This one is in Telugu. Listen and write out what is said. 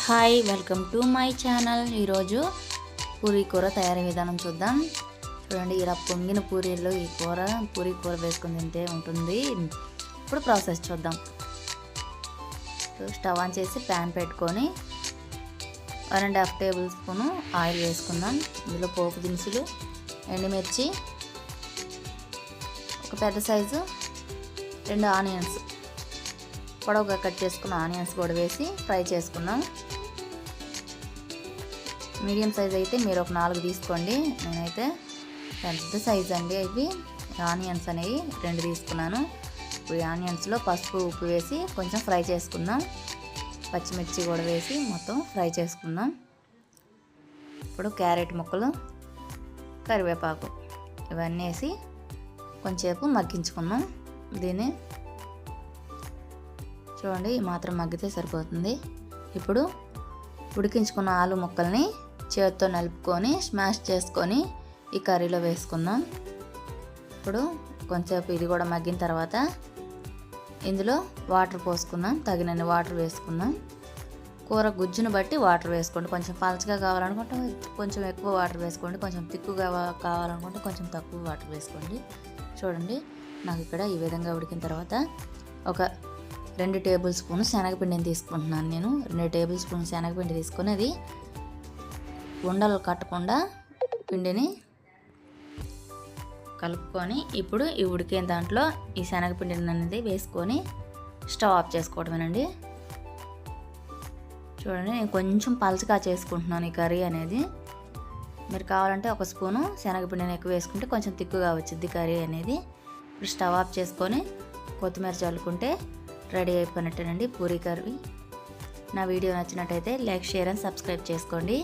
Hi, welcome to my channel. ఈరోజు పూరీ కూర తయారీ విధానం చూద్దాం. చూడండి, ఇలా పొంగిన పూరీల్లో ఈ పూరీ కూర వేసుకుని తింటే ఉంటుంది. ఇప్పుడు ప్రాసెస్ చూద్దాం. స్టవ్ ఆన్ చేసి ప్యాన్ పెట్టుకొని 1.5 టేబుల్ స్పూను ఆయిల్ వేసుకుందాం. ఇందులో పోపు దినుసులు, ఎండుమిర్చి, ఒక పెద్ద సైజు 2 ఆనియన్స్, పొడవుగా కట్ చేసుకున్న ఆనియన్స్ కూడా వేసి ఫ్రై చేసుకుందాం. మీడియం సైజ్ అయితే మీరు ఒక 4 తీసుకోండి. నేనైతే పెద్ద సైజ్ అండి ఇవి ఆనియన్స్ అనేవి 2 తీసుకున్నాను. ఇప్పుడు ఈ ఆనియన్స్లో పసుపు, ఉప్పు వేసి కొంచెం ఫ్రై చేసుకుందాం. పచ్చిమిర్చి కూడా వేసి మొత్తం ఫ్రై చేసుకుందాం. ఇప్పుడు క్యారెట్ ముక్కలు, కరివేపాకు ఇవన్నీ వేసి కొంచెంసేపు మగ్గించుకుందాం. దీన్ని చూడండి, ఈ మాత్రం మగ్గితే సరిపోతుంది. ఇప్పుడు ఉడికించుకున్న ఆలు ముక్కల్ని చేతితో నలుపుకొని స్మాష్ చేసుకొని ఈ కర్రీలో వేసుకుందాం. ఇప్పుడు కొంచెంసేపు ఇది కూడా మగ్గిన తర్వాత ఇందులో వాటర్ పోసుకుందాం. తగినన్ని వాటర్ వేసుకుందాం. కూర గుజ్జును బట్టి వాటర్ వేసుకోండి. కొంచెం పలచగా కావాలనుకుంటే కొంచెం ఎక్కువ వాటర్ వేసుకోండి. కొంచెం తిక్కుగా కావాలనుకుంటే కొంచెం తక్కువ వాటర్ వేసుకోండి. చూడండి, నాకు ఇక్కడ ఈ విధంగా ఉడికిన తర్వాత ఒక 2 టేబుల్ స్పూన్ శనగపిండిని తీసుకుంటున్నాను. నేను 2 టేబుల్ స్పూన్ శనగపిండి తీసుకొని అది ఉండలు కట్టకుండా పిండిని కలుపుకొని ఇప్పుడు ఈ ఉడికే దాంట్లో ఈ శనగపిండిని అనేది వేసుకొని స్టవ్ ఆఫ్ చేసుకోవడమేనండి. చూడండి, నేను కొంచెం పలచగా చేసుకుంటున్నాను ఈ కర్రీ అనేది. మీరు కావాలంటే ఒక స్పూను శనగపిండిని ఎక్కువ వేసుకుంటే కొంచెం తిక్కుగా వచ్చింది కర్రీ అనేది. ఇప్పుడు స్టవ్ ఆఫ్ చేసుకొని కొత్తిమీర చల్లుకుంటే రెడీ అయిపోయినట్టేనండి పూరీ కర్రీ. నా వీడియో నచ్చినట్టయితే లైక్, షేర్ అండ్ సబ్స్క్రైబ్ చేసుకోండి.